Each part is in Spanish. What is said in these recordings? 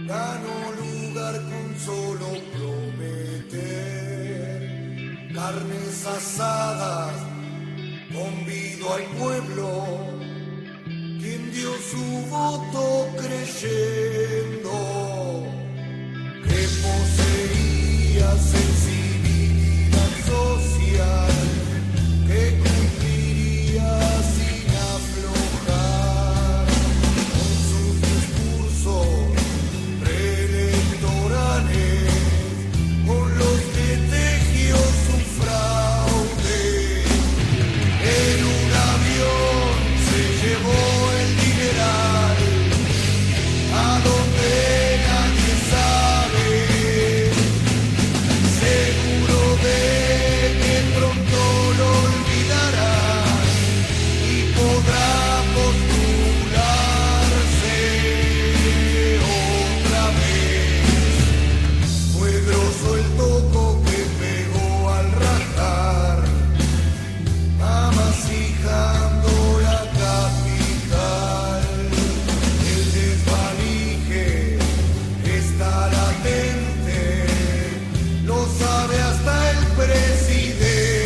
Ganó lugar con solo prometer carnes asadas, convido al pueblo, quien dio su voto creyendo que poseía sensibilidad social, que cumpliría sin aflojar con sus discursos preelectorales, con los que tejió su fraude. En un avión se llevó el dineral a donde nadie sabe, seguro de que pronto lo olvidarán y podrá postularse otra vez. Fue grosso el toco que pegó al rajar, amasijando la capital. El desvalije está latente, lo sabe hasta el presidente.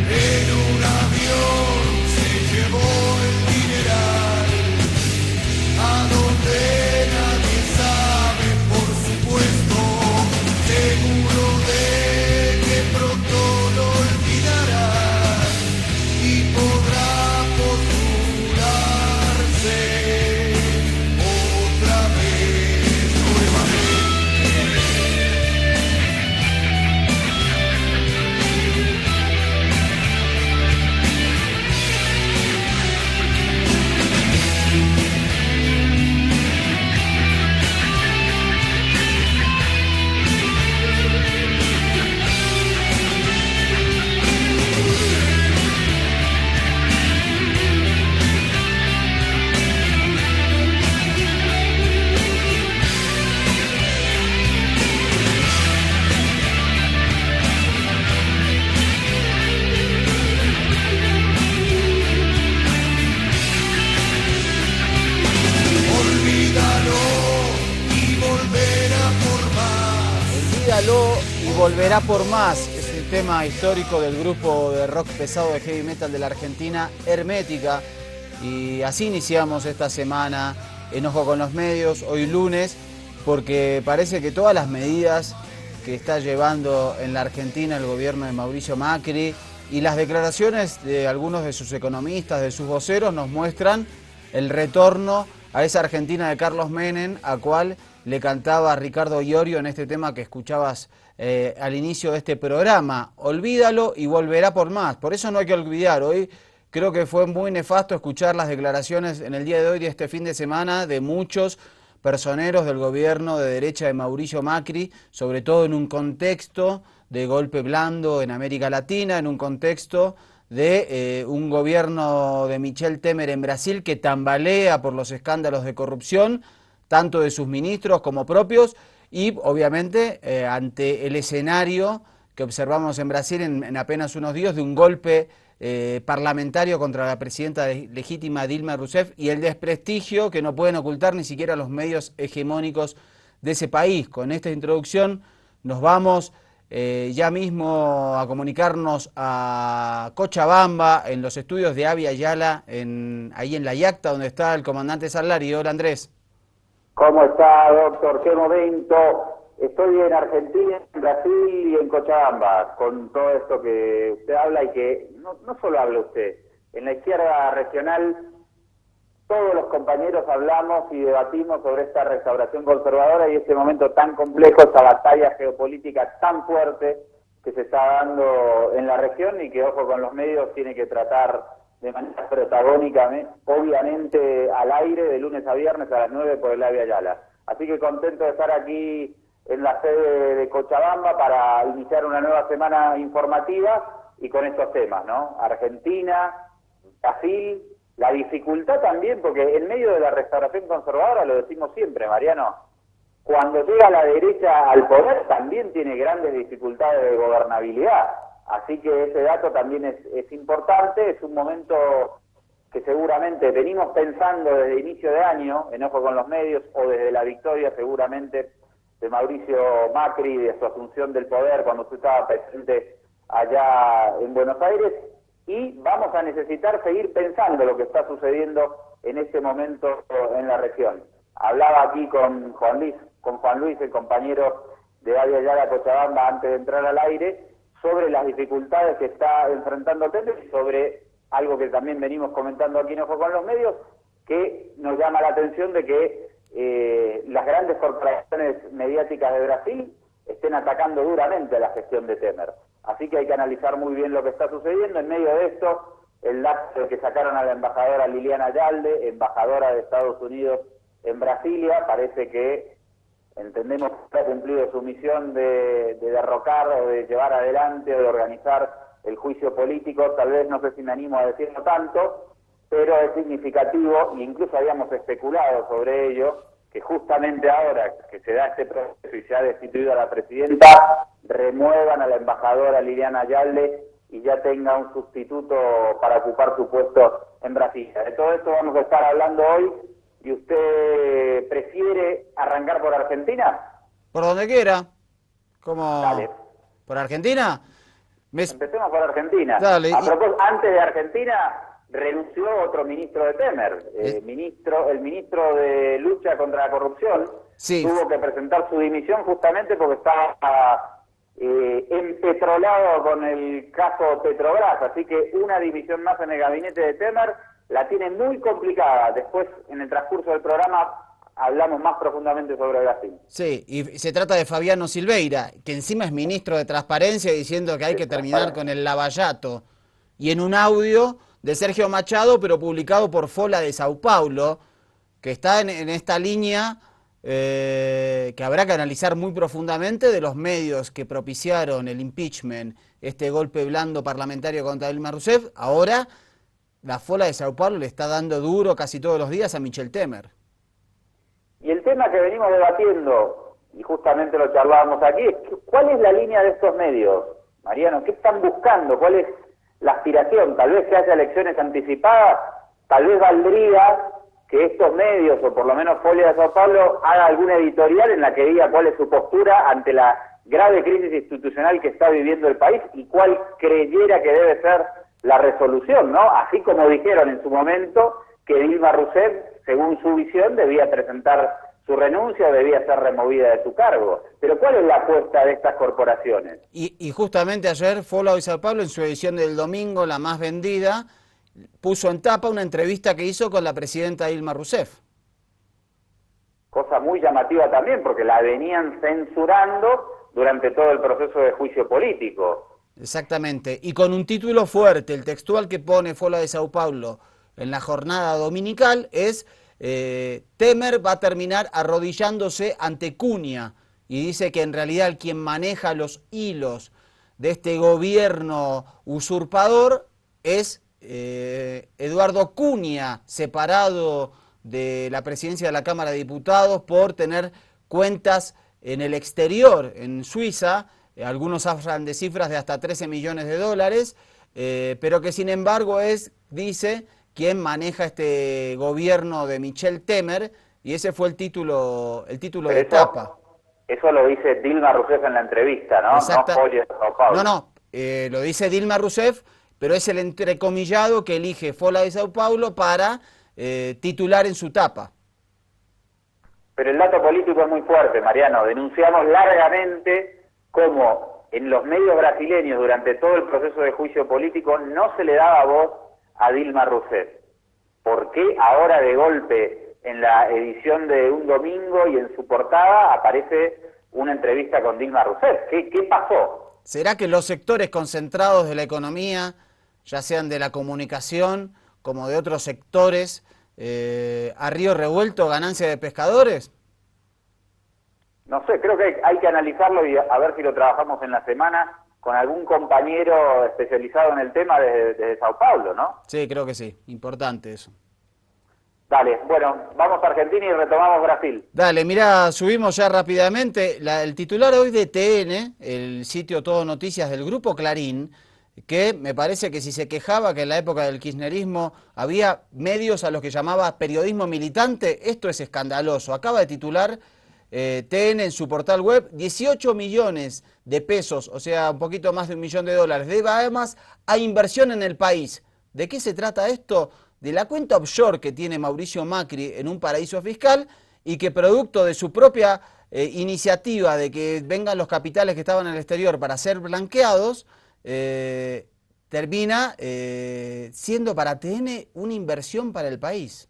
En un avión se llevó el dineral a donde nadie sabe, por supuesto, seguro de que pronto lo olvidarán y podrá postularse otra vez nuevamente. Olvídalo y volverá por más. Olvídalo y volverá por más. Es un tema histórico del grupo de rock pesado de heavy metal de la Argentina, Hermética. Y así iniciamos esta semana Enojo con los Medios, hoy lunes, porque parece que todas las medidas que está llevando en la Argentina el gobierno de Mauricio Macri y las declaraciones de algunos de sus economistas, de sus voceros, nos muestran el retorno a esa Argentina de Carlos Menem, a cual le cantaba Ricardo Iorio en este tema que escuchabas al inicio de este programa. Olvídalo y volverá por más. Por eso no hay que olvidar. Hoy creo que fue muy nefasto escuchar las declaraciones en el día de hoy, de este fin de semana, de muchos personeros del gobierno de derecha de Mauricio Macri, sobre todo en un contexto de golpe blando en América Latina, en un contexto de un gobierno de Michel Temer en Brasil que tambalea por los escándalos de corrupción, tanto de sus ministros como propios, y obviamente ante el escenario que observamos en Brasil en apenas unos días de un golpe parlamentario contra la presidenta legítima Dilma Rousseff y el desprestigio que no pueden ocultar ni siquiera los medios hegemónicos de ese país. Con esta introducción nos vamos ya mismo a comunicarnos a Cochabamba, en los estudios de Avia Yala, ahí en La Yacta, donde está el comandante Salari. Hola, Andrés. ¿Cómo está, doctor? ¿Qué momento? Estoy en Argentina, en Brasil y en Cochabamba, con todo esto que usted habla y que no solo habla usted. En la izquierda regional todos los compañeros hablamos y debatimos sobre esta restauración conservadora y este momento tan complejo, esta batalla geopolítica tan fuerte que se está dando en la región y que, ojo con los medios, tiene que tratar de manera protagónica, obviamente al aire, de lunes a viernes a las 9 por el Avia Yala. Así que contento de estar aquí en la sede de Cochabamba para iniciar una nueva semana informativa y con estos temas, ¿no? Argentina, Brasil, la dificultad también, porque en medio de la restauración conservadora, lo decimos siempre, Mariano, cuando llega la derecha al poder también tiene grandes dificultades de gobernabilidad. Así que ese dato también es importante, es un momento que seguramente venimos pensando desde inicio de año, en Ojo con los Medios, o desde la victoria seguramente de Mauricio Macri, de su asunción del poder cuando usted estaba presente allá en Buenos Aires, y vamos a necesitar seguir pensando lo que está sucediendo en este momento en la región. Hablaba aquí con Juan Luis, el compañero de Avia Yala Cochabamba, antes de entrar al aire, sobre las dificultades que está enfrentando Temer y sobre algo que también venimos comentando aquí en Ojo con los Medios, que nos llama la atención de que las grandes corporaciones mediáticas de Brasil estén atacando duramente a la gestión de Temer. Así que hay que analizar muy bien lo que está sucediendo. En medio de esto, el dato que sacaron a la embajadora Liliana Yalde, embajadora de Estados Unidos en Brasilia, parece que entendemos que ha cumplido su misión de derrocar o de llevar adelante o de organizar el juicio político. Tal vez, no sé si me animo a decirlo tanto, pero es significativo, e incluso habíamos especulado sobre ello, que justamente ahora que se da este proceso y se ha destituido a la presidenta, remuevan a la embajadora Liliana Yalde y ya tenga un sustituto para ocupar su puesto en Brasilia. De todo esto vamos a estar hablando hoy. ¿Y usted prefiere arrancar por Argentina? Por donde quiera. ¿Cómo? Dale. ¿Por Argentina? Empecemos por Argentina. Dale. A propósito, antes de Argentina renunció otro ministro de Temer, el ministro de Lucha contra la Corrupción. Sí. Tuvo que presentar su dimisión justamente porque estaba empetrolado con el caso Petrobras, así que una dimisión más en el gabinete de Temer la tiene muy complicada. Después, en el transcurso del programa, hablamos más profundamente sobre Brasil. Sí, y se trata de Fabiano Silveira, que encima es ministro de Transparencia, diciendo que hay que terminar con el lavallato. Y en un audio de Sergio Machado, pero publicado por Folha de Sao Paulo, que está en esta línea que habrá que analizar muy profundamente, de los medios que propiciaron el impeachment, este golpe blando parlamentario contra Dilma Rousseff. Ahora la Folha de Sao Paulo le está dando duro casi todos los días a Michel Temer. Y el tema que venimos debatiendo, y justamente lo charlábamos aquí, es ¿cuál es la línea de estos medios, Mariano? ¿Qué están buscando? ¿Cuál es la aspiración? Tal vez que haya elecciones anticipadas, tal vez valdría que estos medios, o por lo menos Folha de Sao Paulo, haga alguna editorial en la que diga cuál es su postura ante la grave crisis institucional que está viviendo el país y cuál creyera que debe ser la resolución, ¿no? Así como dijeron en su momento que Dilma Rousseff, según su visión, debía presentar su renuncia o debía ser removida de su cargo. Pero ¿cuál es la apuesta de estas corporaciones? Y justamente ayer Folha de Sao Paulo, en su edición del domingo, la más vendida, puso en tapa una entrevista que hizo con la presidenta Dilma Rousseff. Cosa muy llamativa también, porque la venían censurando durante todo el proceso de juicio político. Exactamente, y con un título fuerte. El textual que pone Folha de Sao Paulo en la jornada dominical es Temer va a terminar arrodillándose ante Cunha, y dice que en realidad quien maneja los hilos de este gobierno usurpador es Eduardo Cunha, separado de la presidencia de la Cámara de Diputados por tener cuentas en el exterior, en Suiza. Algunos hablan de cifras de hasta 13 millones de dólares, pero que sin embargo es, dice, quien maneja este gobierno de Michel Temer, y ese fue el título de tapa. Eso lo dice Dilma Rousseff en la entrevista, ¿no? Exacta. No Folha de Sao Paulo. No, lo dice Dilma Rousseff, pero es el entrecomillado que elige Folha de Sao Paulo para titular en su tapa. Pero el dato político es muy fuerte, Mariano. Denunciamos largamente cómo en los medios brasileños durante todo el proceso de juicio político no se le daba voz a Dilma Rousseff. ¿Por qué ahora de golpe en la edición de un domingo y en su portada aparece una entrevista con Dilma Rousseff? ¿Qué pasó? ¿Será que los sectores concentrados de la economía, ya sean de la comunicación como de otros sectores, a río revuelto, ganancia de pescadores? No sé, creo que hay que analizarlo y a ver si lo trabajamos en la semana con algún compañero especializado en el tema desde Sao Paulo, ¿no? Sí, creo que sí, importante eso. Dale, bueno, vamos a Argentina y retomamos Brasil. Dale, mirá, subimos ya rápidamente. El titular hoy de TN, el sitio Todo Noticias del Grupo Clarín, que me parece que si se quejaba que en la época del kirchnerismo había medios a los que llamaba periodismo militante, esto es escandaloso. Acaba de titular TN en su portal web 18 millones de pesos, o sea, un poquito más de $1 millón de Bahamas a inversión en el país. ¿De qué se trata esto? De la cuenta offshore que tiene Mauricio Macri en un paraíso fiscal y que producto de su propia iniciativa de que vengan los capitales que estaban en el exterior para ser blanqueados, termina siendo para TN una inversión para el país.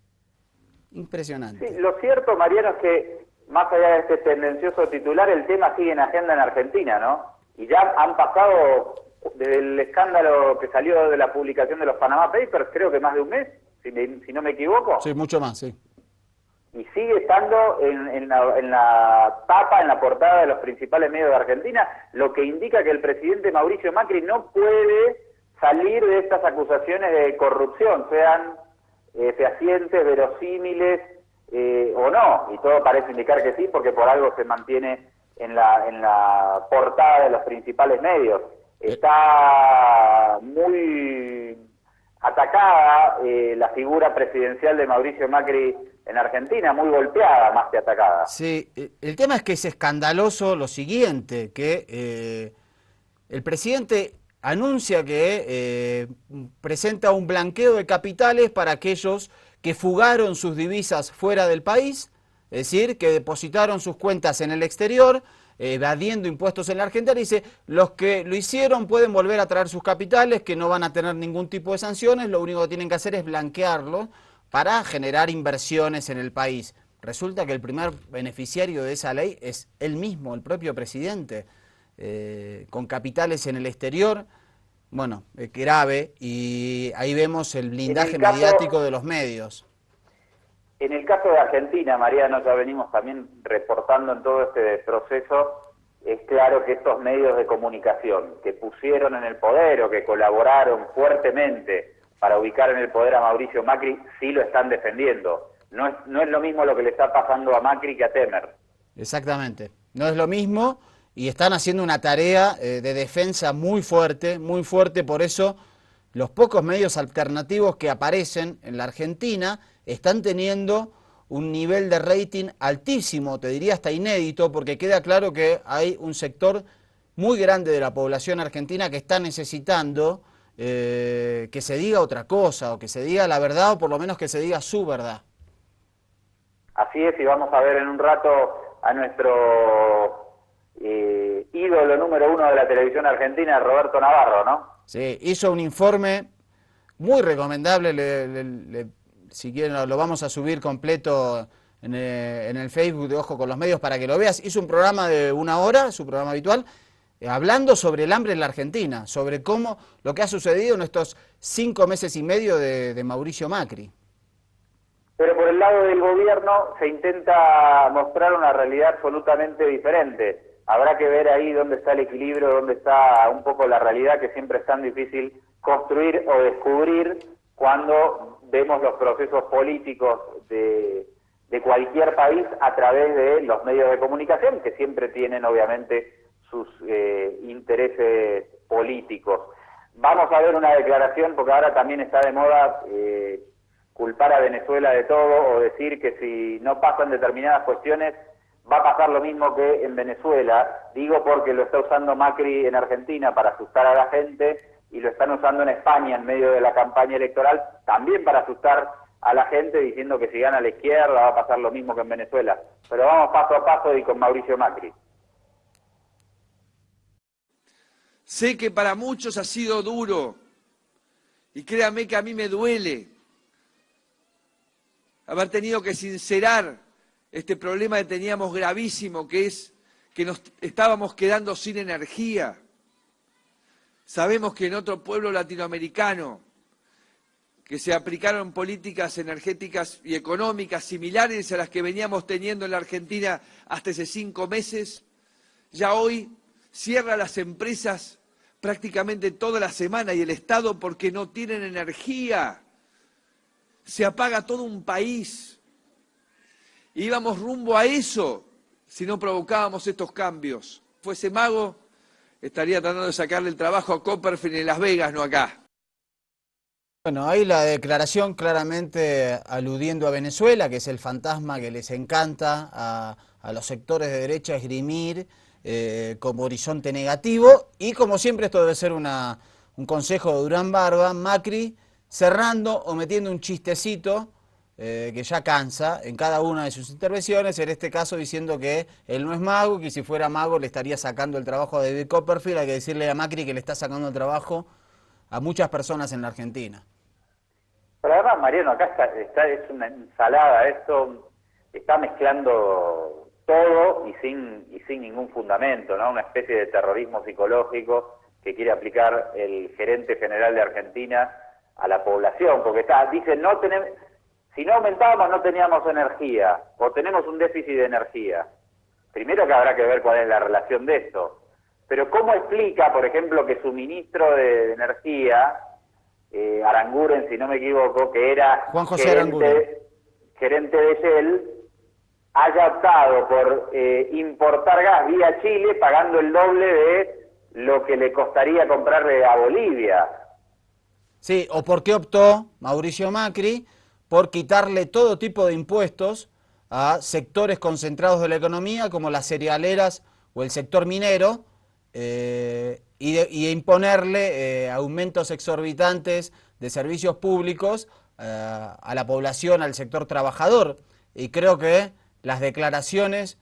Impresionante. Sí, lo cierto, Mariano, es que más allá de este tendencioso titular, el tema sigue en agenda en Argentina, ¿no? Y ya han pasado, desde el escándalo que salió de la publicación de los Panama Papers, creo que más de un mes, si no me equivoco. Sí, mucho más, sí. Y sigue estando en la tapa, en la portada de los principales medios de Argentina, lo que indica que el presidente Mauricio Macri no puede salir de estas acusaciones de corrupción, sean fehacientes, verosímiles o no, y todo parece indicar que sí, porque por algo se mantiene en la portada de los principales medios. Está muy atacada la figura presidencial de Mauricio Macri en Argentina, muy golpeada más que atacada. Sí, el tema es que es escandaloso lo siguiente, que el presidente anuncia que presenta un blanqueo de capitales para aquellos que fugaron sus divisas fuera del país, es decir, que depositaron sus cuentas en el exterior, evadiendo impuestos en la Argentina. Dice, los que lo hicieron pueden volver a traer sus capitales, que no van a tener ningún tipo de sanciones, lo único que tienen que hacer es blanquearlo para generar inversiones en el país. Resulta que el primer beneficiario de esa ley es él mismo, el propio presidente, con capitales en el exterior. Bueno, grave, y ahí vemos el blindaje mediático de los medios. En el caso de Argentina, Mariano, ya venimos también reportando en todo este proceso, es claro que estos medios de comunicación que pusieron en el poder o que colaboraron fuertemente para ubicar en el poder a Mauricio Macri, sí lo están defendiendo. No es lo mismo lo que le está pasando a Macri que a Temer. Exactamente, no es lo mismo. Y están haciendo una tarea de defensa muy fuerte, por eso los pocos medios alternativos que aparecen en la Argentina están teniendo un nivel de rating altísimo, te diría hasta inédito, porque queda claro que hay un sector muy grande de la población argentina que está necesitando que se diga otra cosa, o que se diga la verdad, o por lo menos que se diga su verdad. Así es, y vamos a ver en un rato a nuestro ídolo número 1 de la televisión argentina, Roberto Navarro, ¿no? Sí, hizo un informe muy recomendable, si quieren lo vamos a subir completo en el Facebook de Ojo con los Medios para que lo veas. Hizo un programa de 1 hora, su programa habitual, hablando sobre el hambre en la Argentina, sobre cómo lo que ha sucedido en estos 5 meses y medio de Mauricio Macri. Pero por el lado del gobierno se intenta mostrar una realidad absolutamente diferente. Habrá que ver ahí dónde está el equilibrio, dónde está un poco la realidad que siempre es tan difícil construir o descubrir cuando vemos los procesos políticos de cualquier país a través de los medios de comunicación, que siempre tienen obviamente sus intereses políticos. Vamos a ver una declaración, porque ahora también está de moda culpar a Venezuela de todo o decir que si no pasan determinadas cuestiones va a pasar lo mismo que en Venezuela. Digo porque lo está usando Macri en Argentina para asustar a la gente y lo están usando en España en medio de la campaña electoral también para asustar a la gente, diciendo que si gana la izquierda va a pasar lo mismo que en Venezuela. Pero vamos paso a paso y con Mauricio Macri. Sé que para muchos ha sido duro y créanme que a mí me duele haber tenido que sincerar este problema que teníamos gravísimo, que es que nos estábamos quedando sin energía. Sabemos que en otro pueblo latinoamericano que se aplicaron políticas energéticas y económicas similares a las que veníamos teniendo en la Argentina hasta hace 5 meses, ya hoy cierra las empresas prácticamente toda la semana y el Estado porque no tienen energía. Se apaga todo un país. Íbamos rumbo a eso si no provocábamos estos cambios. Fue ese mago estaría tratando de sacarle el trabajo a Copperfield en Las Vegas, no acá. Bueno, ahí la declaración claramente aludiendo a Venezuela, que es el fantasma que les encanta a los sectores de derecha esgrimir como horizonte negativo. Y como siempre esto debe ser un consejo de Durán Barba, Macri cerrando o metiendo un chistecito que ya cansa en cada una de sus intervenciones, en este caso diciendo que él no es mago, que si fuera mago le estaría sacando el trabajo a David Copperfield. Hay que decirle a Macri que le está sacando el trabajo a muchas personas en la Argentina. Pero además, Mariano, acá es una ensalada, esto está mezclando todo y sin ningún fundamento, ¿no? Una especie de terrorismo psicológico que quiere aplicar el gerente general de Argentina a la población, porque dice, si no aumentábamos no teníamos energía, o tenemos un déficit de energía. Primero que habrá que ver cuál es la relación de esto. Pero ¿cómo explica, por ejemplo, que su ministro de Energía, Aranguren, si no me equivoco, que era Juan José Aranguren, gerente de Shell, haya optado por importar gas vía Chile pagando el doble de lo que le costaría comprarle a Bolivia? Sí, o por qué optó Mauricio Macri por quitarle todo tipo de impuestos a sectores concentrados de la economía como las cerealeras o el sector minero, y imponerle aumentos exorbitantes de servicios públicos a la población, al sector trabajador. Y creo que las declaraciones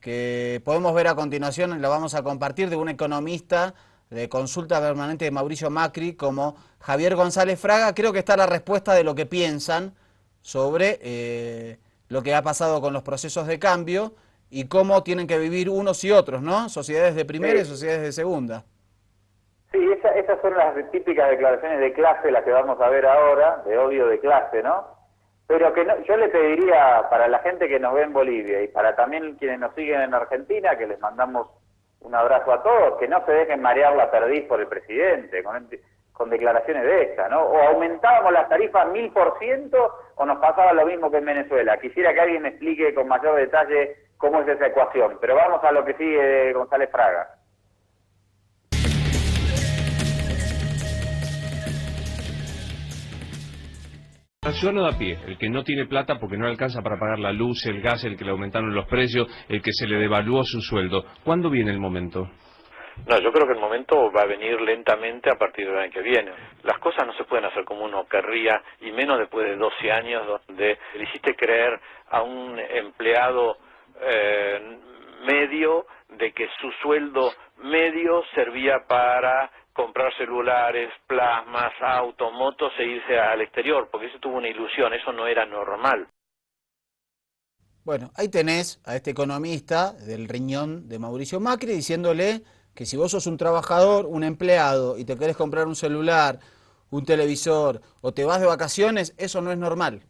que podemos ver a continuación las vamos a compartir de un economista de consulta permanente de Mauricio Macri como Javier González Fraga. Creo que está la respuesta de lo que piensan sobre lo que ha pasado con los procesos de cambio y cómo tienen que vivir unos y otros, ¿no? Sociedades de primera y sociedades de segunda. Sí, esas son las típicas declaraciones de clase, las que vamos a ver ahora, de odio de clase, ¿no? Pero que no, yo le pediría para la gente que nos ve en Bolivia y para también quienes nos siguen en Argentina, que les mandamos un abrazo a todos, que no se dejen marear la perdiz por el presidente, con declaraciones de esta, ¿no? O aumentábamos las tarifas 1000% o nos pasaba lo mismo que en Venezuela. Quisiera que alguien me explique con mayor detalle cómo es esa ecuación. Pero vamos a lo que sigue González Fraga. El ciudadano de a pie, el que no tiene plata porque no alcanza para pagar la luz, el gas, el que le aumentaron los precios, el que se le devaluó su sueldo. ¿Cuándo viene el momento? No, yo creo que el momento va a venir lentamente a partir del año que viene. Las cosas no se pueden hacer como uno querría, y menos después de 12 años donde le hiciste creer a un empleado medio de que su sueldo medio servía para comprar celulares, plasmas, autos, motos e irse al exterior, porque eso tuvo una ilusión, eso no era normal. Bueno, ahí tenés a este economista del riñón de Mauricio Macri diciéndole que si vos sos un trabajador, un empleado, y te querés comprar un celular, un televisor, o te vas de vacaciones, eso no es normal.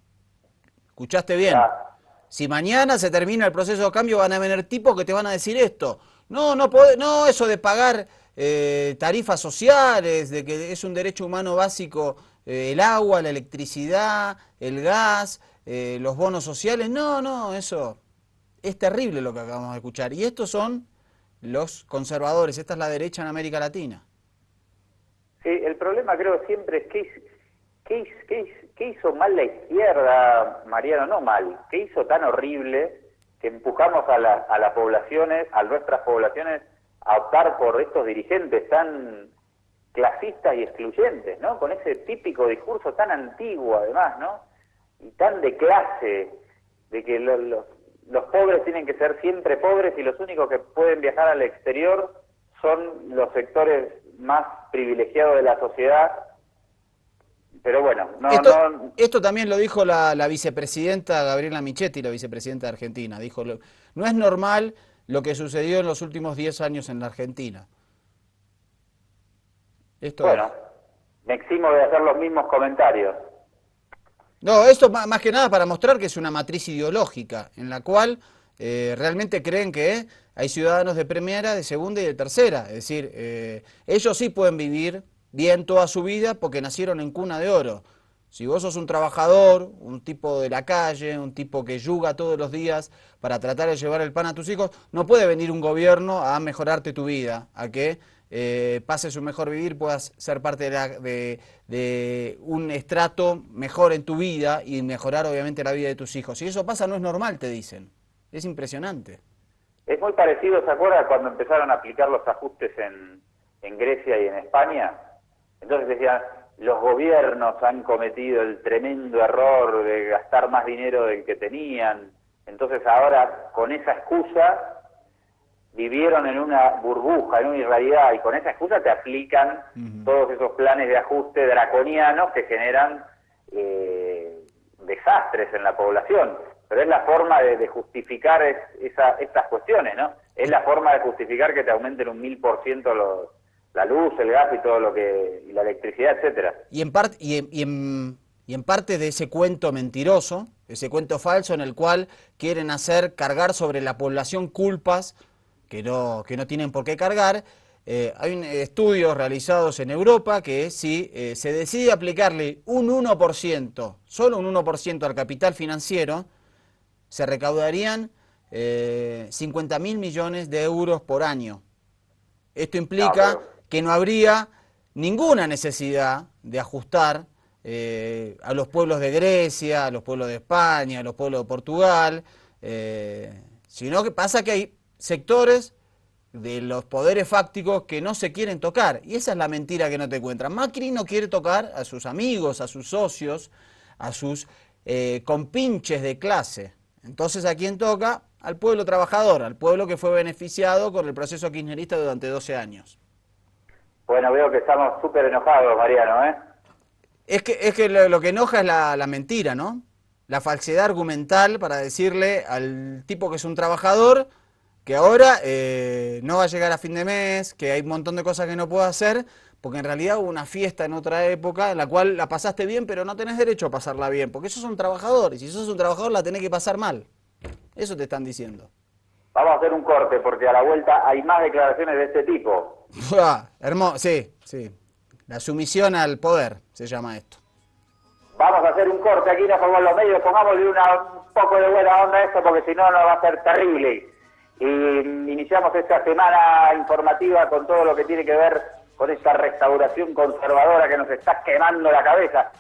¿Escuchaste bien? Si mañana se termina el proceso de cambio, van a venir tipos que te van a decir esto. No, eso de pagar tarifas sociales, de que es un derecho humano básico, el agua, la electricidad, el gas, los bonos sociales. No, eso es terrible lo que acabamos de escuchar. Y estos son los conservadores, esta es la derecha en América Latina. Sí, el problema creo siempre es ¿qué hizo mal la izquierda, Mariano? No mal, ¿qué hizo tan horrible que empujamos a las poblaciones, a nuestras poblaciones, a optar por estos dirigentes tan clasistas y excluyentes, ¿no? Con ese típico discurso tan antiguo, además, ¿no? Y tan de clase, de que los pobres tienen que ser siempre pobres y los únicos que pueden viajar al exterior son los sectores más privilegiados de la sociedad. Pero bueno, esto también lo dijo la vicepresidenta Gabriela Michetti, la vicepresidenta de Argentina. Dijo, no es normal lo que sucedió en los últimos 10 años en la Argentina. Bueno, me eximo de hacer los mismos comentarios. No, esto más que nada para mostrar que es una matriz ideológica, en la cual realmente creen que hay ciudadanos de primera, de segunda y de tercera. Es decir, ellos sí pueden vivir bien toda su vida porque nacieron en cuna de oro. Si vos sos un trabajador, un tipo de la calle, un tipo que yuga todos los días para tratar de llevar el pan a tus hijos, no puede venir un gobierno a mejorarte tu vida, a que pases un mejor vivir, puedas ser parte de un estrato mejor en tu vida y mejorar obviamente la vida de tus hijos. Si eso pasa no es normal, te dicen. Es impresionante. Es muy parecido, ¿se acuerda cuando empezaron a aplicar los ajustes en Grecia y en España? Entonces decían, los gobiernos han cometido el tremendo error de gastar más dinero del que tenían. Entonces ahora, con esa excusa, vivieron en una burbuja, en una irrealidad, y con esa excusa te aplican todos esos planes de ajuste draconianos que generan desastres en la población. Pero es la forma de justificar estas cuestiones, ¿no? Es la forma de justificar que te aumenten un 1000% la luz, el gas y todo y la electricidad, etcétera. Y en parte de ese cuento mentiroso, ese cuento falso en el cual quieren hacer cargar sobre la población culpas que no tienen por qué cargar. Hay estudios realizados en Europa que si se decide aplicarle un 1%, solo un 1% al capital financiero, se recaudarían 50.000 millones de euros por año. Esto implica que no habría ninguna necesidad de ajustar a los pueblos de Grecia, a los pueblos de España, a los pueblos de Portugal, sino que pasa que hay sectores de los poderes fácticos que no se quieren tocar, y esa es la mentira que no te encuentran. Macri no quiere tocar a sus amigos, a sus socios, a sus compinches de clase. Entonces, ¿a quién toca? Al pueblo trabajador, al pueblo que fue beneficiado con el proceso kirchnerista durante 12 años. Bueno, veo que estamos súper enojados, Mariano, ¿eh? Es que lo que enoja es la mentira, ¿no? La falsedad argumental para decirle al tipo que es un trabajador que ahora no va a llegar a fin de mes, que hay un montón de cosas que no puede hacer, porque en realidad hubo una fiesta en otra época en la cual la pasaste bien, pero no tenés derecho a pasarla bien, porque sos un trabajador, y si sos un trabajador la tenés que pasar mal. Eso te están diciendo. Vamos a hacer un corte, porque a la vuelta hay más declaraciones de este tipo. Hermoso, sí. La sumisión al poder se llama esto. Vamos a hacer un corte aquí, no formamos los medios, pongámosle un poco de buena onda a esto, porque si no, no va a ser terrible. Y iniciamos esta semana informativa con todo lo que tiene que ver con esta restauración conservadora que nos está quemando la cabeza.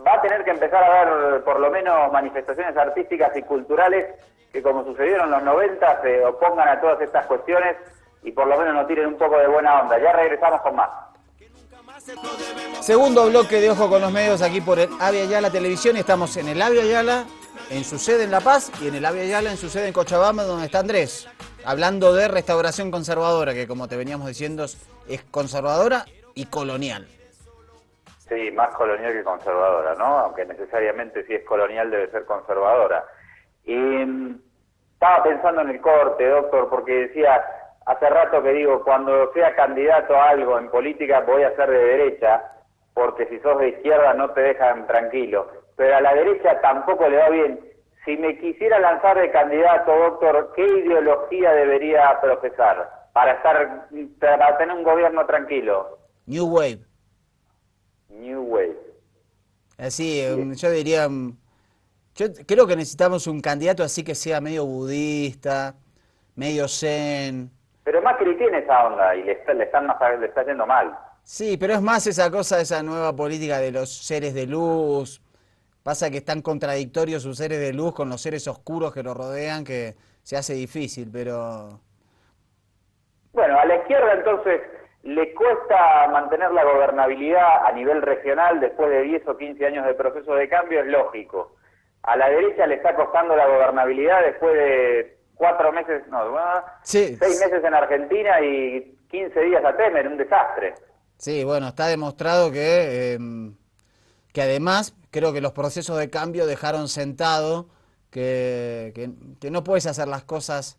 Va a tener que empezar a haber por lo menos manifestaciones artísticas y culturales que, como sucedieron en los 90, se opongan a todas estas cuestiones y por lo menos nos tiren un poco de buena onda. Ya regresamos con más. Segundo bloque de Ojo con los Medios aquí por el Avia Yala Televisión. Estamos en el Avia Yala, en su sede en La Paz, y en el Avia Yala, en su sede en Cochabamba, donde está Andrés, hablando de restauración conservadora, que como te veníamos diciendo es conservadora y colonial. Sí, más colonial que conservadora, ¿no? Aunque necesariamente si es colonial debe ser conservadora. Y estaba pensando en el corte, doctor, porque decía, hace rato que digo, cuando sea candidato a algo en política voy a ser de derecha, porque si sos de izquierda no te dejan tranquilo. Pero a la derecha tampoco le va bien. Si me quisiera lanzar de candidato, doctor, ¿qué ideología debería profesar para tener un gobierno tranquilo? New Wave. New Wave. Así, yo diría, yo creo que necesitamos un candidato así que sea medio budista, medio zen. Pero Macri tiene esa onda y le está yendo mal. Sí, pero es más esa cosa, esa nueva política de los seres de luz. Pasa que están contradictorios sus seres de luz con los seres oscuros que lo rodean, que se hace difícil, pero... Bueno, a la izquierda entonces le cuesta mantener la gobernabilidad a nivel regional después de 10 o 15 años de proceso de cambio, es lógico. A la derecha le está costando la gobernabilidad después de 6 meses en Argentina y 15 días a Temer, un desastre. Sí, bueno, está demostrado que además creo que los procesos de cambio dejaron sentado que no puedes hacer las cosas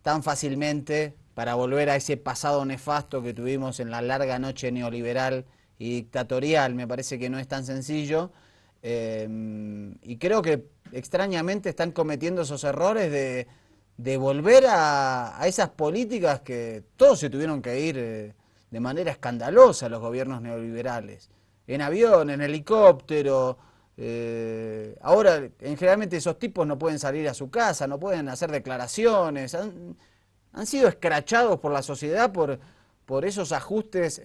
tan fácilmente para volver a ese pasado nefasto que tuvimos en la larga noche neoliberal y dictatorial. Me parece que no es tan sencillo y creo que extrañamente están cometiendo esos errores de volver a esas políticas que todos se tuvieron que ir de manera escandalosa los gobiernos neoliberales. En avión, en helicóptero. Ahora, generalmente esos tipos no pueden salir a su casa, no pueden hacer declaraciones. Han sido escrachados por la sociedad por esos ajustes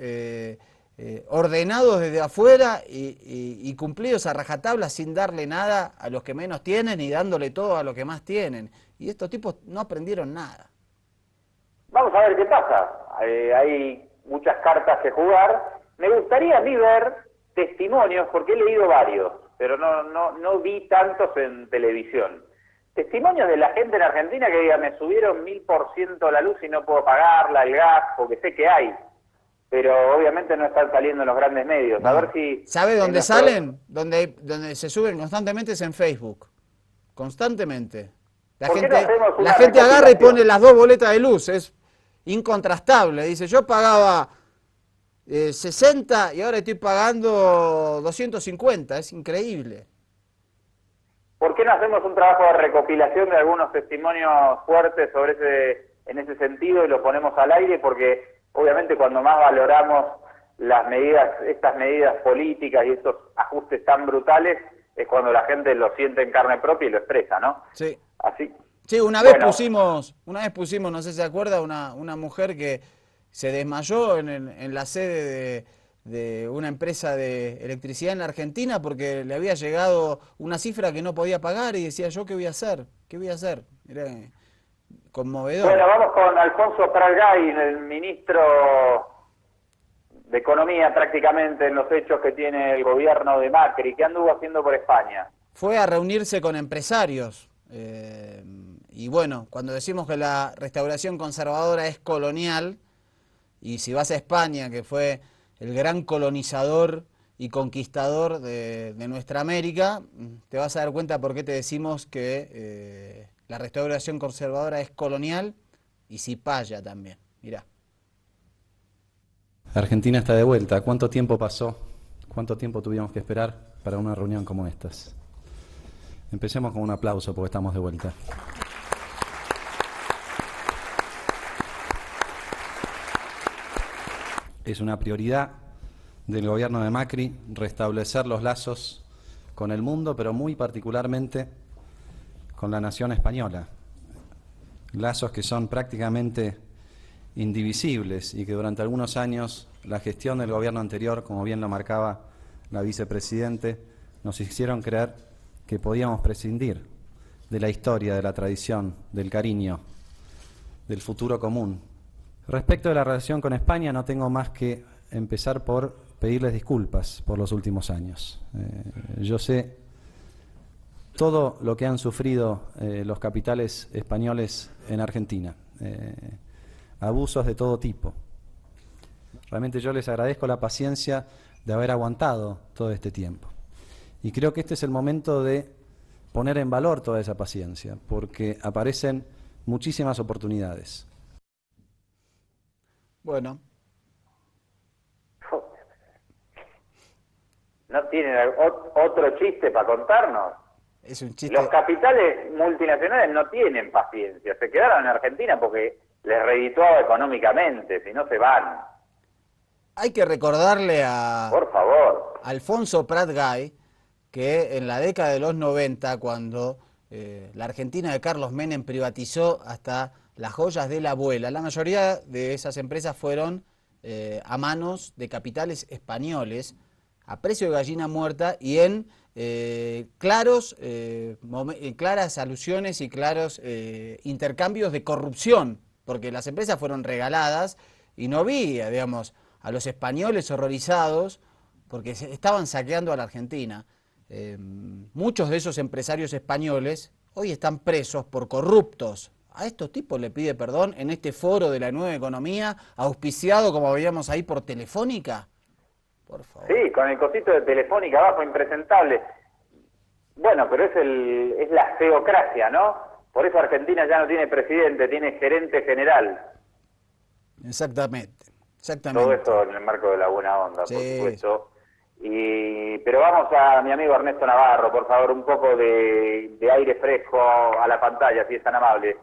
ordenados desde afuera y cumplidos a rajatabla sin darle nada a los que menos tienen y dándole todo a los que más tienen. Y estos tipos no aprendieron nada. Vamos a ver qué pasa. Hay muchas cartas que jugar. Me gustaría a mí ver testimonios, porque he leído varios, pero no vi tantos en televisión. Testimonios de la gente en Argentina que diga, me subieron 1000% la luz y no puedo pagarla, el gas, porque sé que hay. Pero obviamente no están saliendo en los grandes medios. A ver si... ¿Sabe dónde salen? Donde se suben constantemente es en Facebook. Constantemente. La gente agarra y pone las 2 boletas de luz. Es incontrastable. Dice, yo pagaba 60 y ahora estoy pagando 250. Es increíble. ¿Por qué no hacemos un trabajo de recopilación de algunos testimonios fuertes en ese sentido y los ponemos al aire? Porque obviamente cuando más valoramos estas medidas políticas y estos ajustes tan brutales es cuando la gente lo siente en carne propia y lo expresa, ¿no? Sí. Así. Sí, una vez pusimos, no sé si se acuerda, una mujer que se desmayó en la sede de una empresa de electricidad en la Argentina porque le había llegado una cifra que no podía pagar y decía, ¿yo qué voy a hacer? ¿Qué voy a hacer? Era conmovedor. Bueno, vamos con Alfonso Prat Gay, el ministro de Economía prácticamente en los hechos que tiene el gobierno de Macri. ¿Qué anduvo haciendo por España? Fue a reunirse con empresarios. Y bueno, cuando decimos que la restauración conservadora es colonial, y si vas a España, que fue el gran colonizador y conquistador de nuestra América, te vas a dar cuenta por qué te decimos que la restauración conservadora es colonial y cipaya también. Mirá. Argentina está de vuelta. ¿Cuánto tiempo pasó? ¿Cuánto tiempo tuvimos que esperar para una reunión como estas? Empecemos con un aplauso porque estamos de vuelta. Es una prioridad del gobierno de Macri restablecer los lazos con el mundo, pero muy particularmente con la nación española. Lazos que son prácticamente indivisibles y que durante algunos años la gestión del gobierno anterior, como bien lo marcaba la vicepresidente, nos hicieron creer que podíamos prescindir de la historia, de la tradición, del cariño, del futuro común. Respecto de la relación con España, no tengo más que empezar por pedirles disculpas por los últimos años. Yo sé todo lo que han sufrido los capitales españoles en Argentina, abusos de todo tipo. Realmente yo les agradezco la paciencia de haber aguantado todo este tiempo. Y creo que este es el momento de poner en valor toda esa paciencia, porque aparecen muchísimas oportunidades. Bueno. ¿No tienen otro chiste para contarnos? Es un chiste. Los capitales multinacionales no tienen paciencia. Se quedaron en Argentina porque les redituaba económicamente, si no se van. Hay que recordarle a... Por favor. Alfonso Prat Gay que en la década de los 90, cuando la Argentina de Carlos Menem privatizó hasta las joyas de la abuela, la mayoría de esas empresas fueron a manos de capitales españoles, a precio de gallina muerta y en claras alusiones y claros intercambios de corrupción, porque las empresas fueron regaladas y no había, digamos, a los españoles horrorizados porque estaban saqueando a la Argentina. Muchos de esos empresarios españoles hoy están presos por corruptos. A estos tipos le pide perdón en este foro de la nueva economía, auspiciado, como veíamos ahí, por Telefónica. Por favor. Sí, con el cosito de Telefónica abajo, impresentable. Bueno, pero es la feocracia, ¿no? Por eso Argentina ya no tiene presidente, tiene gerente general. Exactamente, exactamente. Todo eso en el marco de la buena onda, sí, por supuesto. Pero vamos a mi amigo Ernesto Navarro, por favor, un poco de aire fresco a la pantalla, si es tan amable.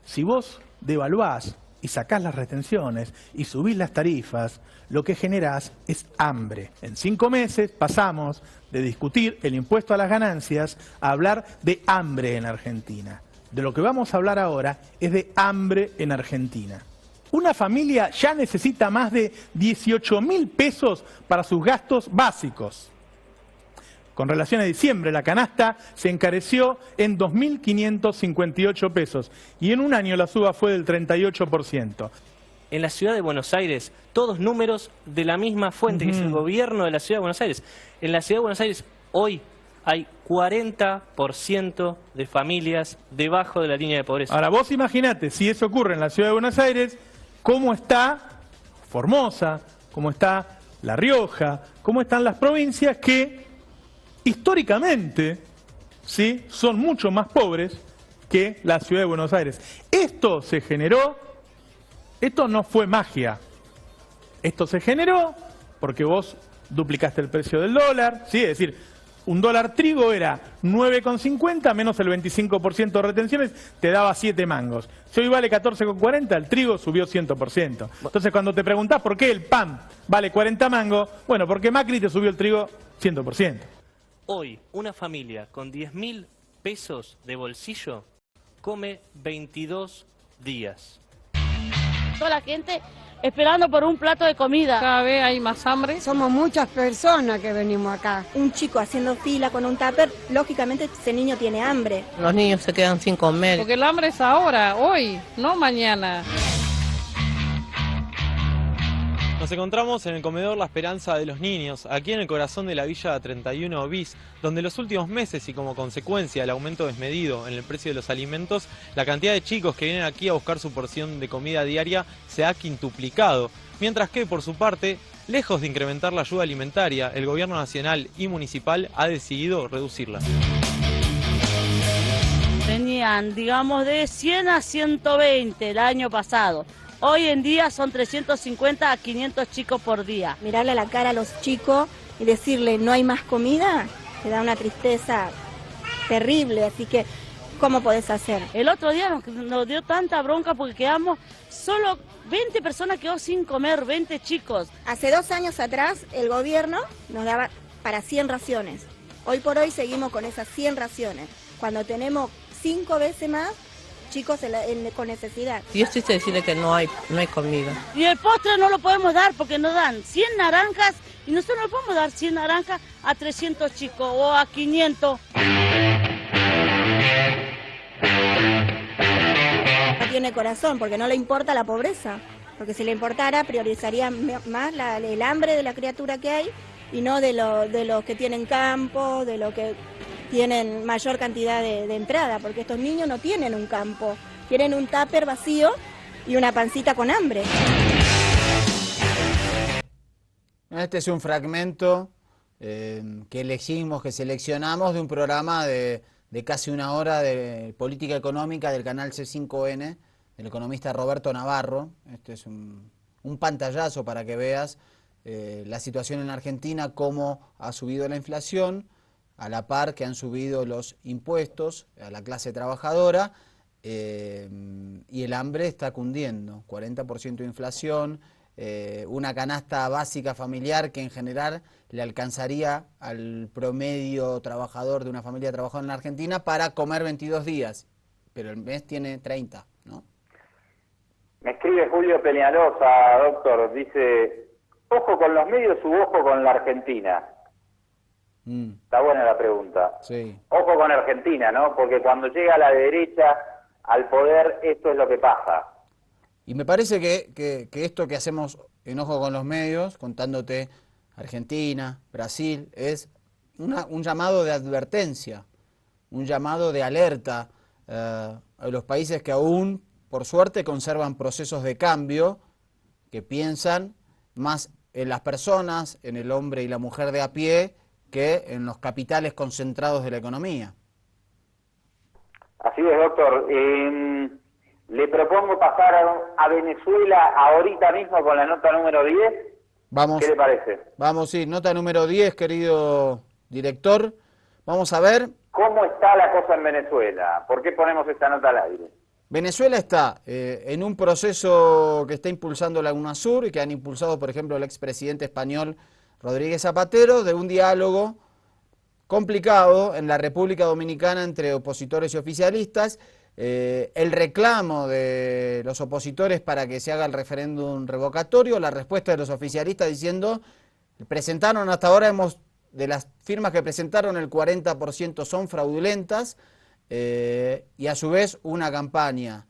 Si vos devaluás y sacás las retenciones y subís las tarifas, lo que generás es hambre. En 5 meses pasamos de discutir el impuesto a las ganancias a hablar de hambre en Argentina. De lo que vamos a hablar ahora es de hambre en Argentina. una familia ya necesita más de 18.000 pesos para sus gastos básicos. Con relación a diciembre, la canasta se encareció en 2.558 pesos y en un año la suba fue del 38%. En la ciudad de Buenos Aires, todos números de la misma fuente, que es el gobierno de la ciudad de Buenos Aires. En la ciudad de Buenos Aires, hoy hay 40% de familias debajo de la línea de pobreza. Ahora, vos imaginate, si eso ocurre en la ciudad de Buenos Aires, cómo está Formosa, cómo está La Rioja, cómo están las provincias que históricamente, ¿sí?, son mucho más pobres que la ciudad de Buenos Aires. Esto se generó, esto no fue magia, esto se generó porque vos duplicaste el precio del dólar, ¿sí? Es decir, un dólar trigo era 9,50 menos el 25% de retenciones, te daba 7 mangos. Si hoy vale 14,40, el trigo subió 100%. Entonces cuando te preguntás por qué el pan vale 40 mangos, bueno, porque Macri te subió el trigo 100%. Hoy, una familia con 10.000 pesos de bolsillo come 22 días. Toda la gente esperando por un plato de comida. Cada vez hay más hambre. Somos muchas personas que venimos acá. Un chico haciendo fila con un tupper, lógicamente ese niño tiene hambre. Los niños se quedan sin comer. Porque el hambre es ahora, hoy, no mañana. Nos encontramos en el comedor La Esperanza de los Niños, aquí en el corazón de la Villa 31 bis, donde en los últimos meses y como consecuencia del aumento desmedido en el precio de los alimentos, la cantidad de chicos que vienen aquí a buscar su porción de comida diaria se ha quintuplicado, mientras que, por su parte, lejos de incrementar la ayuda alimentaria, el gobierno nacional y municipal ha decidido reducirla. Tenían, digamos, de 100 a 120 el año pasado. Hoy en día son 350 a 500 chicos por día. Mirarle a la cara a los chicos y decirle no hay más comida, te da una tristeza terrible, así que ¿cómo podés hacer? El otro día nos dio tanta bronca porque quedamos solo 20 personas quedó sin comer, 20 chicos. Hace 2 años atrás el gobierno nos daba para 100 raciones. Hoy por hoy seguimos con esas 100 raciones, cuando tenemos 5 veces más chicos con necesidad. Y es triste decirle que no hay comida. Y el postre no lo podemos dar porque nos dan 100 naranjas y nosotros no podemos dar 100 naranjas a 300 chicos o a 500. No tiene corazón porque no le importa la pobreza, porque si le importara priorizaría más el hambre de la criatura que hay y no de los que tienen campo, de los que tienen mayor cantidad de entrada, porque estos niños no tienen un campo, tienen un tupper vacío y una pancita con hambre. Este es un fragmento que elegimos, que seleccionamos de un programa de casi 1 hora de política económica del canal C5N, del economista Roberto Navarro. Este es un pantallazo para que veas la situación en Argentina, cómo ha subido la inflación, a la par que han subido los impuestos a la clase trabajadora y el hambre está cundiendo, 40% de inflación, una canasta básica familiar que en general le alcanzaría al promedio trabajador de una familia trabajadora en la Argentina para comer 22 días, pero el mes tiene 30, ¿no? Me escribe Julio Peñalosa, doctor, dice, ojo con los medios u ojo con la Argentina. Está buena la pregunta. Sí. Ojo con Argentina, ¿no? Porque cuando llega la derecha al poder, esto es lo que pasa. Y me parece que esto que hacemos en Ojo con los Medios, contándote Argentina, Brasil, es un llamado de advertencia, un llamado de alerta a los países que aún, por suerte, conservan procesos de cambio, que piensan más en las personas, en el hombre y la mujer de a pie, que en los capitales concentrados de la economía. Así es, doctor. Le propongo pasar a Venezuela ahorita mismo con la nota número 10. Vamos, ¿qué le parece? Vamos, sí, nota número 10, querido director. Vamos a ver. ¿Cómo está la cosa en Venezuela? ¿Por qué ponemos esta nota al aire? Venezuela está en un proceso que está impulsando la UNASUR y que han impulsado, por ejemplo, el expresidente español Rodríguez Zapatero, de un diálogo complicado en la República Dominicana entre opositores y oficialistas. el reclamo de los opositores para que se haga el referéndum revocatorio, la respuesta de los oficialistas diciendo, presentaron hasta ahora, de las firmas que presentaron el 40% son fraudulentas, y a su vez una campaña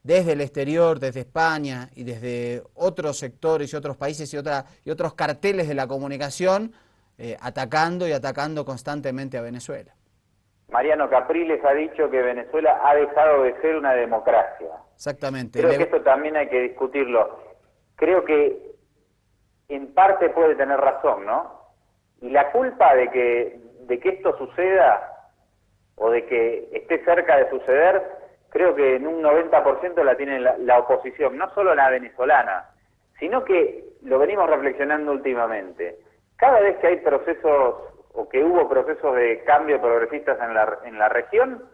desde el exterior, desde España y desde otros sectores y otros países y otros carteles de la comunicación, atacando y atacando constantemente a Venezuela. Mariano Capriles ha dicho que Venezuela ha dejado de ser una democracia. Exactamente. Creo que esto también hay que discutirlo. Creo que en parte puede tener razón, ¿no? Y la culpa de que esto suceda o de que esté cerca de suceder, creo que en un 90% la tiene la oposición, no solo la venezolana, sino que lo venimos reflexionando últimamente. Cada vez que hay procesos o que hubo procesos de cambio progresistas en la región,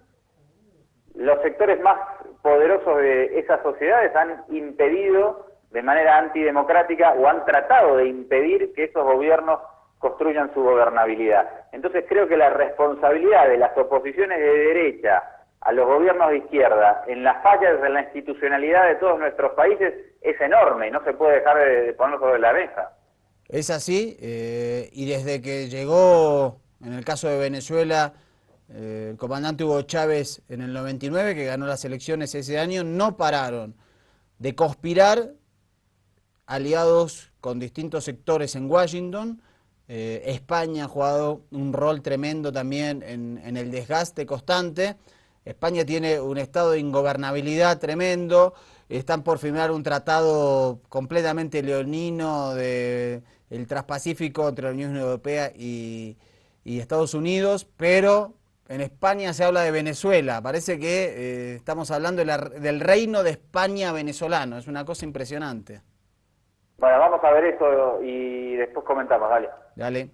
los sectores más poderosos de esas sociedades han impedido de manera antidemocrática o han tratado de impedir que esos gobiernos construyan su gobernabilidad. Entonces creo que la responsabilidad de las oposiciones de derecha a los gobiernos de izquierda en las fallas de la institucionalidad de todos nuestros países es enorme y no se puede dejar de ponerlo sobre la mesa. Es así, y desde que llegó, en el caso de Venezuela, el comandante Hugo Chávez en el 99, que ganó las elecciones ese año, no pararon de conspirar aliados con distintos sectores en Washington. España ha jugado un rol tremendo también en el desgaste constante. España tiene un estado de ingobernabilidad tremendo, están por firmar un tratado completamente leonino del Transpacífico entre la Unión Europea y Estados Unidos, pero en España se habla de Venezuela, parece que estamos hablando del reino de España venezolano, es una cosa impresionante. Bueno, vamos a ver eso y después comentamos, dale. Dale.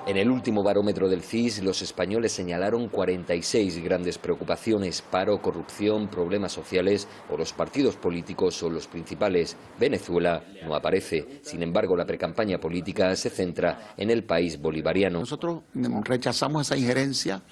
En el último barómetro del CIS, los españoles señalaron 46 grandes preocupaciones: paro, corrupción, problemas sociales o los partidos políticos son los principales. Venezuela no aparece. Sin embargo, la precampaña política se centra en el país bolivariano. Nosotros rechazamos esa injerencia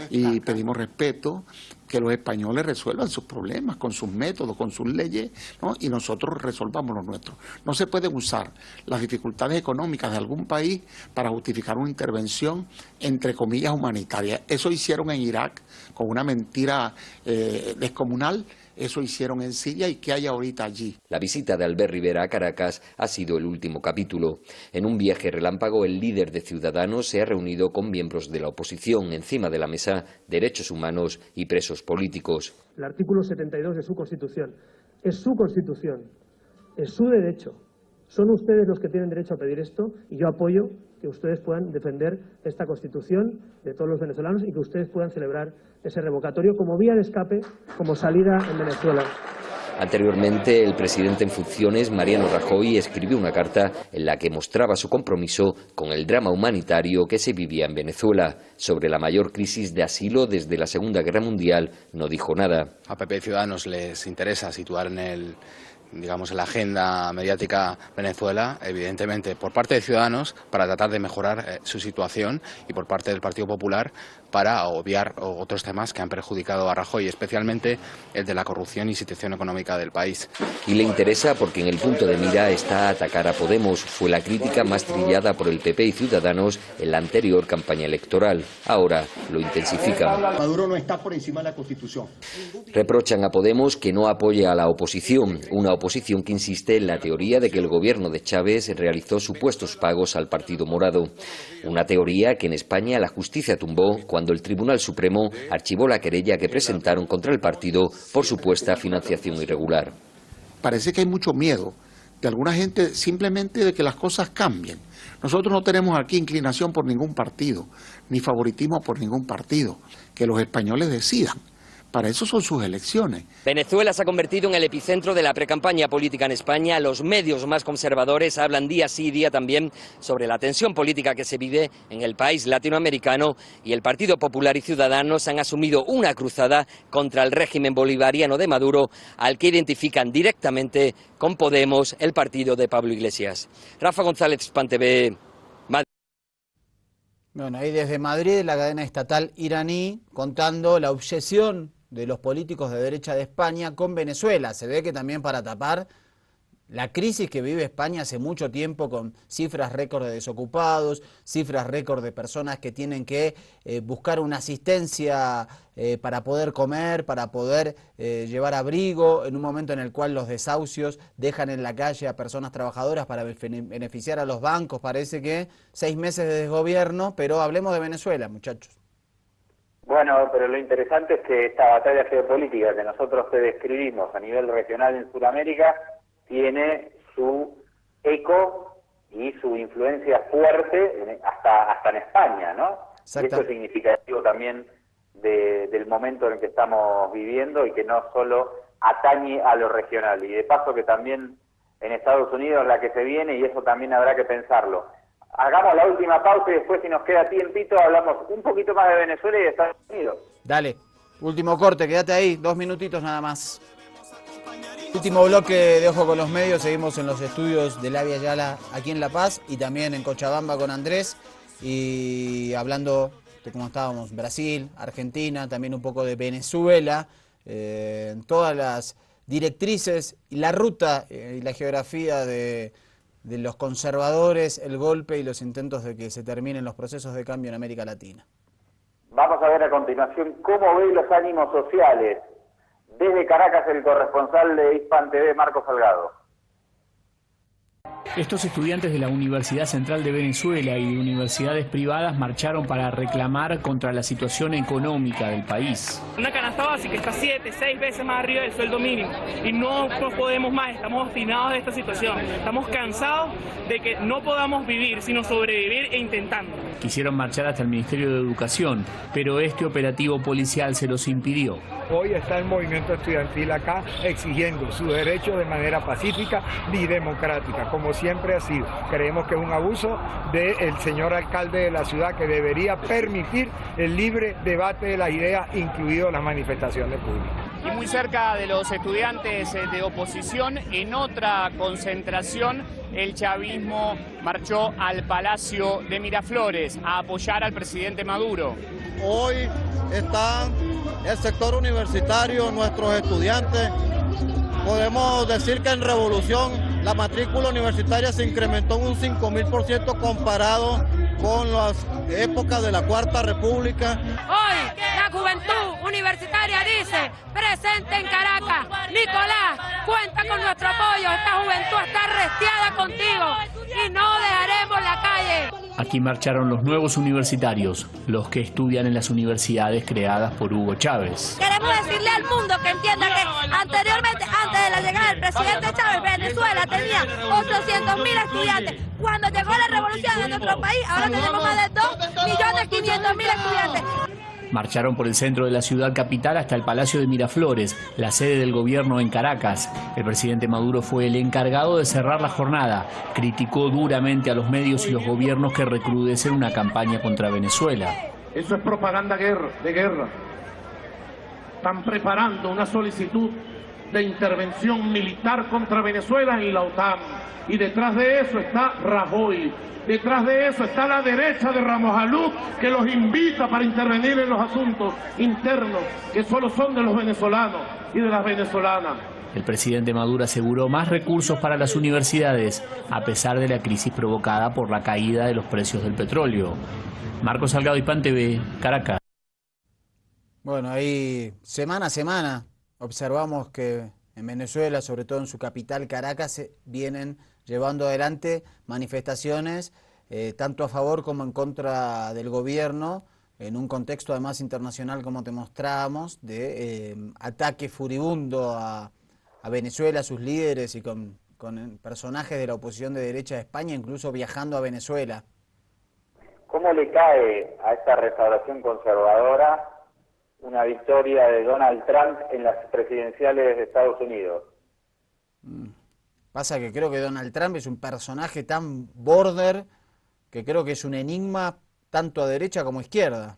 y pedimos respeto, que los españoles resuelvan sus problemas con sus métodos, con sus leyes, ¿no? Y nosotros resolvamos los nuestros. No se pueden usar las dificultades económicas de algún país para justificar una intervención, entre comillas, humanitaria. Eso hicieron en Irak con una mentira descomunal. Eso hicieron en Siria y ¿qué hay ahorita allí? La visita de Albert Rivera a Caracas ha sido el último capítulo. En un viaje relámpago, el líder de Ciudadanos se ha reunido con miembros de la oposición. Encima de la mesa, derechos humanos y presos políticos. El artículo 72 de su Constitución es su Constitución, es su derecho. Son ustedes los que tienen derecho a pedir esto y yo apoyo que ustedes puedan defender esta Constitución de todos los venezolanos y que ustedes puedan celebrar ese revocatorio como vía de escape, como salida en Venezuela. Anteriormente, el presidente en funciones, Mariano Rajoy, escribió una carta en la que mostraba su compromiso con el drama humanitario que se vivía en Venezuela. Sobre la mayor crisis de asilo desde la Segunda Guerra Mundial no dijo nada. A PP y Ciudadanos les interesa situar en la agenda mediática Venezuela, evidentemente por parte de Ciudadanos para tratar de mejorar su situación y por parte del Partido Popular para obviar otros temas que han perjudicado a Rajoy, especialmente el de la corrupción y situación económica del país. Y le interesa porque en el punto de mira está atacar a Podemos. Fue la crítica más trillada por el PP y Ciudadanos en la anterior campaña electoral. Ahora lo intensifica. Maduro no está por encima de la Constitución. Reprochan a Podemos que no apoya a la oposición, una oposición que insiste en la teoría de que el gobierno de Chávez realizó supuestos pagos al Partido Morado. Una teoría que en España la justicia tumbó cuando el Tribunal Supremo archivó la querella que presentaron contra el partido por supuesta financiación irregular. Parece que hay mucho miedo de alguna gente simplemente de que las cosas cambien. Nosotros no tenemos aquí inclinación por ningún partido, ni favoritismo por ningún partido. Que los españoles decidan. Para eso son sus elecciones. Venezuela se ha convertido en el epicentro de la precampaña política en España. Los medios más conservadores hablan día sí y día también sobre la tensión política que se vive en el país latinoamericano y el Partido Popular y Ciudadanos han asumido una cruzada contra el régimen bolivariano de Maduro, al que identifican directamente con Podemos, el partido de Pablo Iglesias. Rafa González, SPAN TV, Madrid. Bueno, ahí desde Madrid, la cadena estatal iraní, contando la obsesión de los políticos de derecha de España con Venezuela. Se ve que también para tapar la crisis que vive España hace mucho tiempo, con cifras récord de desocupados, cifras récord de personas que tienen que buscar una asistencia para poder comer, para poder llevar abrigo, en un momento en el cual los desahucios dejan en la calle a personas trabajadoras para beneficiar a los bancos. Parece que 6 meses de desgobierno, pero hablemos de Venezuela, muchachos. Bueno, pero lo interesante es que esta batalla geopolítica que nosotros te describimos a nivel regional en Sudamérica tiene su eco y su influencia fuerte hasta en España, ¿no? Y esto es significativo también del momento en el que estamos viviendo y que no solo atañe a lo regional. Y de paso que también en Estados Unidos la que se viene, y eso también habrá que pensarlo. Hagamos la última pausa y después, si nos queda tiempito, hablamos un poquito más de Venezuela y de Estados Unidos. Dale, último corte, quédate ahí, 2 minutitos nada más. Último bloque de Ojo con los Medios, seguimos en los estudios de Labia Yala aquí en La Paz y también en Cochabamba con Andrés, y hablando de cómo estábamos, Brasil, Argentina, también un poco de Venezuela, todas las directrices y la ruta y la geografía de los conservadores, el golpe y los intentos de que se terminen los procesos de cambio en América Latina. Vamos a ver a continuación cómo ve los ánimos sociales. Desde Caracas, el corresponsal de Hispan TV, Marcos Salgado. Estos estudiantes de la Universidad Central de Venezuela y de universidades privadas marcharon para reclamar contra la situación económica del país. Una canasta básica está 7, 6 veces más arriba del sueldo mínimo y no podemos más, estamos obstinados de esta situación. Estamos cansados de que no podamos vivir, sino sobrevivir e intentando. Quisieron marchar hasta el Ministerio de Educación, pero este operativo policial se los impidió. Hoy está el movimiento estudiantil acá exigiendo su derecho de manera pacífica y democrática, como siempre ha sido. Creemos que es un abuso del señor alcalde de la ciudad, que debería permitir el libre debate de las ideas, incluido las manifestaciones públicas. Y muy cerca de los estudiantes de oposición, en otra concentración, el chavismo marchó al Palacio de Miraflores a apoyar al presidente Maduro. Hoy están el sector universitario, nuestros estudiantes. Podemos decir que en Revolución la matrícula universitaria se incrementó en un 5.000% comparado con las épocas de la Cuarta República. Hoy la juventud universitaria dice, presente en Caracas, Nicolás, cuenta con nuestro apoyo, esta juventud está restiada contigo y no dejaremos la calle. Aquí marcharon los nuevos universitarios, los que estudian en las universidades creadas por Hugo Chávez. Queremos decirle al mundo que entienda que anteriormente, antes de la llegada del presidente Chávez, Venezuela tenía 800.000 estudiantes. Cuando llegó la revolución en nuestro país, ahora tenemos más de 2.500.000 estudiantes. Marcharon por el centro de la ciudad capital hasta el Palacio de Miraflores, la sede del gobierno en Caracas. El presidente Maduro fue el encargado de cerrar la jornada. Criticó duramente a los medios y los gobiernos que recrudecen una campaña contra Venezuela. Eso es propaganda de guerra. Están preparando una solicitud de intervención militar contra Venezuela en la OTAN. Y detrás de eso está Rajoy. Detrás de eso está la derecha de Ramos Alú, que los invita para intervenir en los asuntos internos, que solo son de los venezolanos y de las venezolanas. El presidente Maduro aseguró más recursos para las universidades, a pesar de la crisis provocada por la caída de los precios del petróleo. Marcos Salgado, Hispan TV, Caracas. Bueno, ahí semana a semana observamos que en Venezuela, sobre todo en su capital Caracas, se vienen llevando adelante manifestaciones tanto a favor como en contra del gobierno, en un contexto además internacional, como te mostrábamos, de ataque furibundo a Venezuela, a sus líderes y con personajes de la oposición de derecha de España, incluso viajando a Venezuela. ¿Cómo le cae a esta restauración conservadora una victoria de Donald Trump en las presidenciales de Estados Unidos? Pasa que creo que Donald Trump es un personaje tan border que creo que es un enigma tanto a derecha como a izquierda.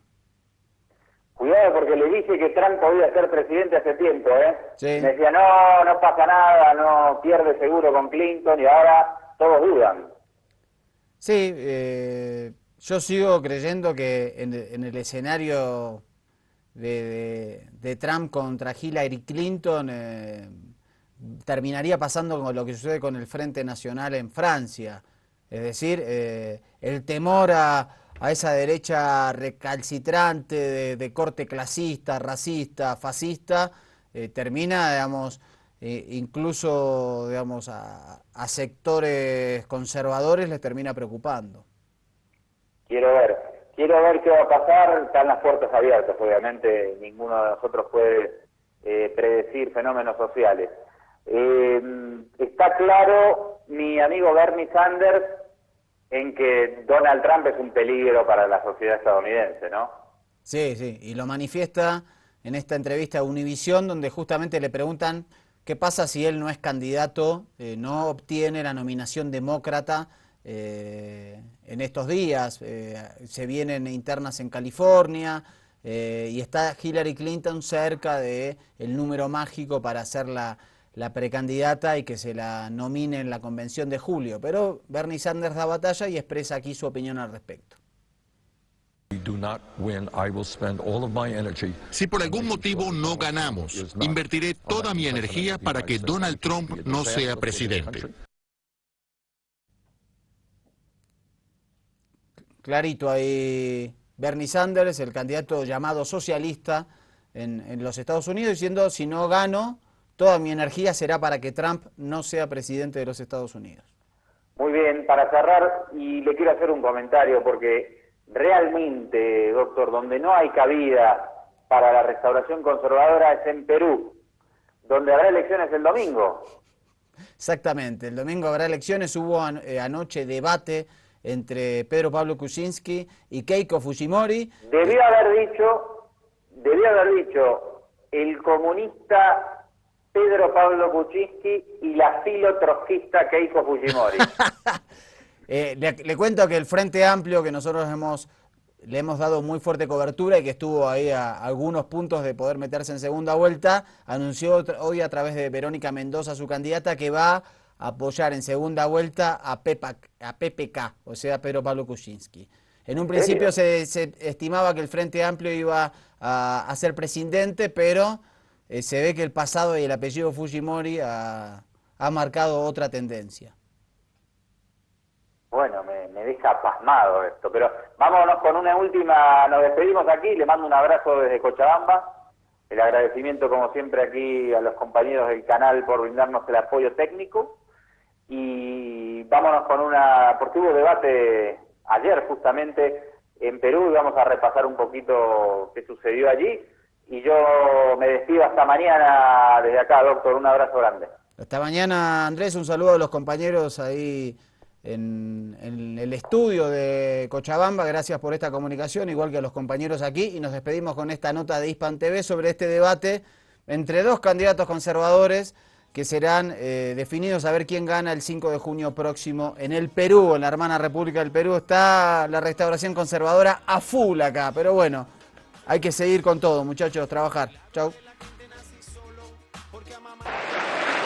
Cuidado, porque le dije que Trump podía ser presidente hace tiempo, ¿eh? Sí. Me decía, no pasa nada, no pierde seguro con Clinton, y ahora todos dudan. Sí, yo sigo creyendo que en el escenario de Trump contra Hillary Clinton terminaría pasando con lo que sucede con el Frente Nacional en Francia. Es decir, el temor a esa derecha recalcitrante de corte clasista, racista, fascista, termina, digamos, incluso, digamos, a sectores conservadores les termina preocupando. Quiero ver qué va a pasar. Están las puertas abiertas, obviamente ninguno de nosotros puede predecir fenómenos sociales. Está claro, mi amigo Bernie Sanders, en que Donald Trump es un peligro para la sociedad estadounidense, ¿no? Sí, sí, y lo manifiesta en esta entrevista a Univisión, donde justamente le preguntan qué pasa si él no es candidato, no obtiene la nominación demócrata en estos días. Se vienen internas en California y está Hillary Clinton cerca de el número mágico para hacer la precandidata y que se la nomine en la convención de julio. Pero Bernie Sanders da batalla y expresa aquí su opinión al respecto. Si por algún motivo no ganamos, invertiré toda mi energía para que Donald Trump no sea presidente. Clarito ahí Bernie Sanders, el candidato llamado socialista en los Estados Unidos, diciendo: si no gano, toda mi energía será para que Trump no sea presidente de los Estados Unidos. Muy bien, para cerrar, y le quiero hacer un comentario, porque realmente, doctor, donde no hay cabida para la restauración conservadora es en Perú, donde habrá elecciones el domingo. Exactamente, el domingo habrá elecciones. Hubo anoche debate entre Pedro Pablo Kuczynski y Keiko Fujimori. Debió haber dicho el comunista Pedro Pablo Kuczynski y la filo-trotskista Keiko Fujimori. Le cuento que el Frente Amplio, que nosotros le hemos dado muy fuerte cobertura y que estuvo ahí a algunos puntos de poder meterse en segunda vuelta, anunció hoy a través de Verónica Mendoza, su candidata, que va a apoyar en segunda vuelta a PPK, o sea, Pedro Pablo Kuczynski. En un principio se estimaba que el Frente Amplio iba a ser presidente, pero se ve que el pasado y el apellido Fujimori ha marcado otra tendencia. Bueno, me deja pasmado esto, pero vámonos con una última, nos despedimos aquí, le mando un abrazo desde Cochabamba, el agradecimiento como siempre aquí a los compañeros del canal por brindarnos el apoyo técnico, y vámonos con porque hubo debate ayer justamente en Perú, y vamos a repasar un poquito qué sucedió allí, y yo me despido hasta mañana desde acá, doctor, un abrazo grande. Hasta mañana, Andrés, un saludo a los compañeros ahí en el estudio de Cochabamba, gracias por esta comunicación, igual que a los compañeros aquí, y nos despedimos con esta nota de Hispan TV sobre este debate entre dos candidatos conservadores que serán definidos a ver quién gana el 5 de junio próximo en el Perú, en la hermana República del Perú. Está la restauración conservadora a full acá, pero bueno, hay que seguir con todo, muchachos, trabajar. Chau.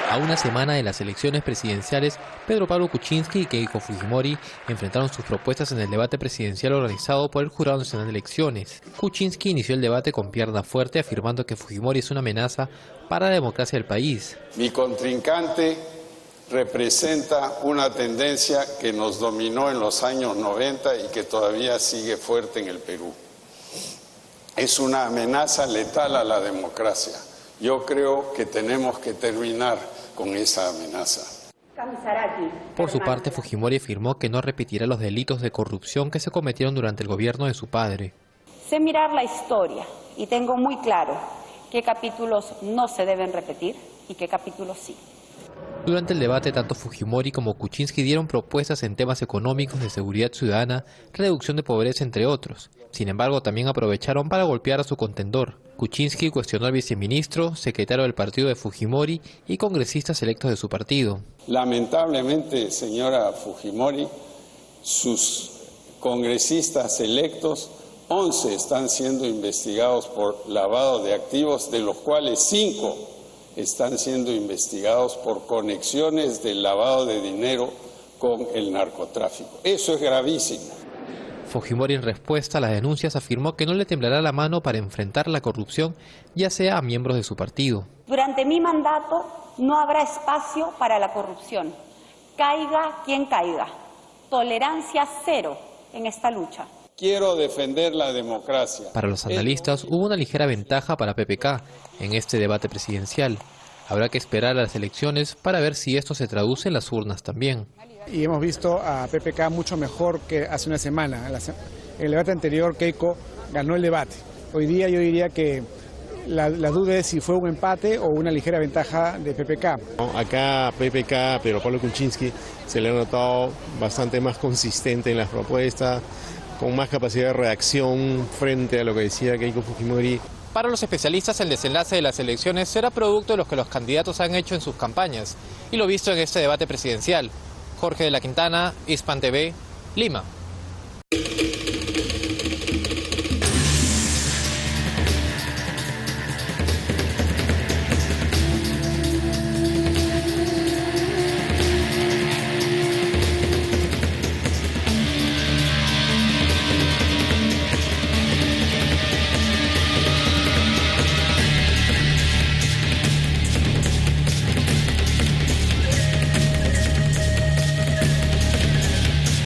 A una semana de las elecciones presidenciales, Pedro Pablo Kuczynski y Keiko Fujimori enfrentaron sus propuestas en el debate presidencial organizado por el Jurado Nacional de Elecciones. Kuczynski inició el debate con pierna fuerte, afirmando que Fujimori es una amenaza para la democracia del país. Mi contrincante representa una tendencia que nos dominó en los años 90 y que todavía sigue fuerte en el Perú. Es una amenaza letal a la democracia. Yo creo que tenemos que terminar con esa amenaza. Por su parte, Fujimori afirmó que no repetirá los delitos de corrupción que se cometieron durante el gobierno de su padre. Sé mirar la historia y tengo muy claro qué capítulos no se deben repetir y qué capítulos sí. Durante el debate, tanto Fujimori como Kuczynski dieron propuestas en temas económicos, de seguridad ciudadana, reducción de pobreza, entre otros. Sin embargo, también aprovecharon para golpear a su contendor. Kuczynski cuestionó al viceministro, secretario del partido de Fujimori y congresistas electos de su partido. Lamentablemente, señora Fujimori, sus congresistas electos, 11 están siendo investigados por lavado de activos, de los cuales 5 están siendo investigados por conexiones del lavado de dinero con el narcotráfico. Eso es gravísimo. Fujimori, en respuesta a las denuncias, afirmó que no le temblará la mano para enfrentar la corrupción, ya sea a miembros de su partido. Durante mi mandato no habrá espacio para la corrupción. Caiga quien caiga. Tolerancia cero en esta lucha. Quiero defender la democracia. Para los analistas hubo una ligera ventaja para PPK en este debate presidencial. Habrá que esperar a las elecciones para ver si esto se traduce en las urnas también. Y hemos visto a PPK mucho mejor que hace una semana. En el debate anterior Keiko ganó el debate. Hoy día yo diría que la duda es si fue un empate o una ligera ventaja de PPK. Acá PPK, pero Pablo Kuczynski se le ha notado bastante más consistente en las propuestas, con más capacidad de reacción frente a lo que decía Keiko Fujimori. Para los especialistas, el desenlace de las elecciones será producto de lo que los candidatos han hecho en sus campañas y lo visto en este debate presidencial. Jorge de la Quintana, Hispan TV, Lima.